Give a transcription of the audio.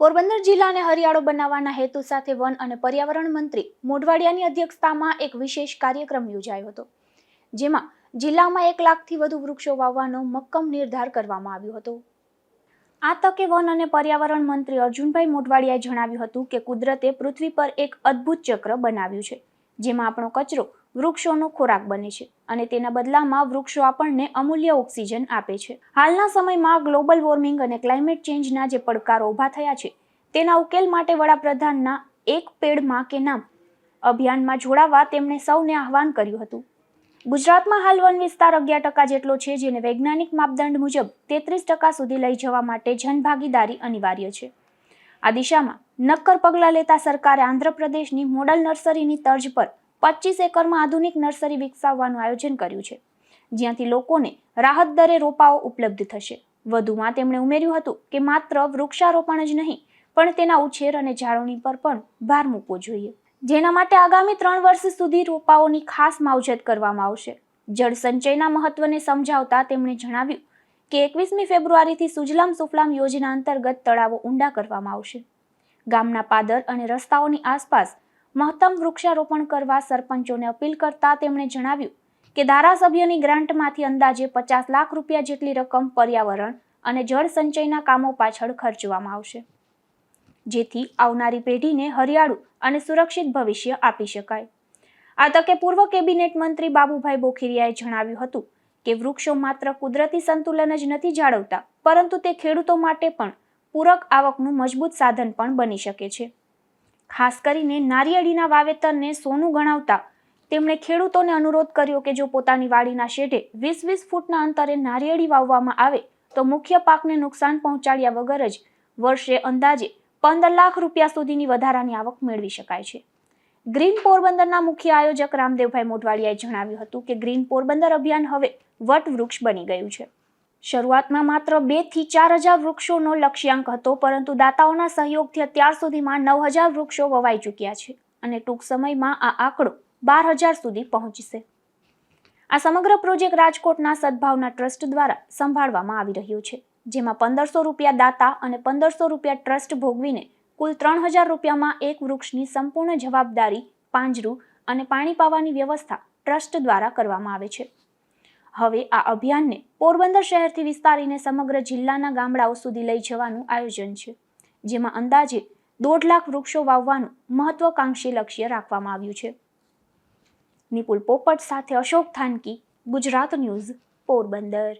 પોરબંદર જિલ્લાને હરિયાળો બનાવવાના હેતુ સાથે વન અને પર્યાવરણ મંત્રી મોઢવાડિયાની અધ્યક્ષતામાં એક વિશેષ કાર્યક્રમ યોજાયો હતો, જેમાં જિલ્લામાં 1 લાખથી વધુ વૃક્ષો વાવવાનો મક્કમ નિર્ધાર કરવામાં આવ્યો હતો। આ તકે વન અને પર્યાવરણ મંત્રી અર્જુનભાઈ મોઢવાડિયાએ જણાવ્યું હતું કે કુદરતે પૃથ્વી પર એક અદ્ભુત ચક્ર બનાવ્યું છે, જેમાં આપણો કચરો વૃક્ષોનો ખોરાક બને છે અને તેના બદલામાં વૃક્ષો આપણને અમૂલ્ય ઓક્સિજન આપે છે। હાલના સમયમાં ગ્લોબલ વોર્મિંગ અને ક્લાઇમેટ ચેન્જના જે પડકારો ઊભા થયા છે, તેના ઉકેલ માટે વડાપ્રધાનના એક પેડ માં કે નામ અભિયાનમાં જોડાવા તેમણે સૌને આહવાન કર્યું હતું। ગુજરાતમાં હાલ વન વિસ્તાર 11% જેટલો છે, જેને વૈજ્ઞાનિક માપદંડ મુજબ 33% સુધી લઈ જવા માટે જનભાગીદારી અનિવાર્ય છે। આ દિશામાં નક્કર પગલાં લેતા સરકારે આંધ્રપ્રદેશની મોડલ નર્સરીની તર્જ પર 25 એકરમાં આધુનિક નર્સરી વિકસાવવાનું આયોજન કર્યું છે, જ્યાંથી લોકોને રાહત દરે રોપાઓ ઉપલબ્ધ થશે। વધુમાં તેમણે ઉમેર્યું હતું કે માત્ર વૃક્ષારોપણ જ નહીં, પણ તેના ઉછેર અને જાળવણી પર પણ ભાર મૂકવો જોઈએ, જેના માટે આગામી 3 વર્ષ સુધી રોપાઓની ખાસ માવજત કરવામાં આવશે। જળ સંચયના મહત્વને સમજાવતા તેમણે જણાવ્યું કે 21મી ફેબ્રુઆરીથી સુજલામ સુફલામ યોજના અંતર્ગત તળાવો ઊંડા કરવામાં આવશે। ગામના પાદર અને રસ્તાઓની આસપાસ મહત્તમ વૃક્ષારોપણ કરવા સરપંચોને અપીલ કરતા તેમણે જણાવ્યું કે ધારાસભ્યની ગ્રાન્ટમાંથી અંદાજે 50 લાખ રૂપિયા જેટલી રકમ પર્યાવરણ અને જળ સંચયના કામો પાછળ ખર્ચવામાં આવશે, જેથી આવનારી પેઢીને હરિયાળું અને સુરક્ષિત ભવિષ્ય આપી શકાય। આ તકે પૂર્વ કેબિનેટ મંત્રી બાબુભાઈ બોખીરિયાએ જણાવ્યું હતું કે વૃક્ષો માત્ર કુદરતી સંતુલન જ નથી જાળવતા, પરંતુ તે ખેડૂતો માટે પણ પૂરક આવકનું મજબૂત સાધન પણ બની શકે છે। ખાસ કરીને નારિયેળીના વાવેતરને સોનું ગણાવતા તેમણે ખેડૂતોને અનુરોધ કર્યો કે જો પોતાની વાડીના શેઢે 20-20 ફૂટના અંતરે નારિયેળી વાવવામાં આવે તો મુખ્ય પાકને નુકસાન પહોંચાડ્યા વગર જ વર્ષે અંદાજે 15 લાખ રૂપિયા સુધીની વધારાની આવક મેળવી શકાય છે। ગ્રીન પોરબંદરના મુખ્ય આયોજક રામદેવભાઈ મોઢવાડિયાએ જણાવ્યું હતું કે ગ્રીન પોરબંદર અભિયાન હવે વટવૃક્ષ બની ગયું છે। શરૂઆતમાં માત્ર 2 થી 4 હજાર વૃક્ષોનો લક્ષ્યાંક હતો, પરંતુ દાતાઓના સહયોગથી અત્યાર સુધીમાં 9,000 વૃક્ષો વવાઈ ચૂક્યા છે અને ટૂંક સમયમાં આ આંકડો 12,000 સુધી પહોંચશે। આ સમગ્ર પ્રોજેક્ટ રાજકોટના સદભાવના ટ્રસ્ટ દ્વારા સંભાળવામાં આવી રહ્યો છે, જેમાં 1500 રૂપિયા દાતા અને 1500 રૂપિયા ટ્રસ્ટ ભોગવીને કુલ 3,000 રૂપિયામાં એક વૃક્ષની સંપૂર્ણ જવાબદારી, પાંજરું અને પાણી પાવાની વ્યવસ્થા ટ્રસ્ટ દ્વારા કરવામાં આવે છે। હવે આ અભિયાનને પોરબંદર શહેરથી વિસ્તારીને સમગ્ર જિલ્લાના ગામડાઓ સુધી લઈ જવાનું આયોજન છે, જેમાં અંદાજે 1.5 લાખ વૃક્ષો વાવવાનું મહત્વાકાંક્ષી લક્ષ્ય રાખવામાં આવ્યું છે। નિપુલ પોપટ સાથે અશોક થાનકી, ગુજરાત ન્યૂઝ, પોરબંદર।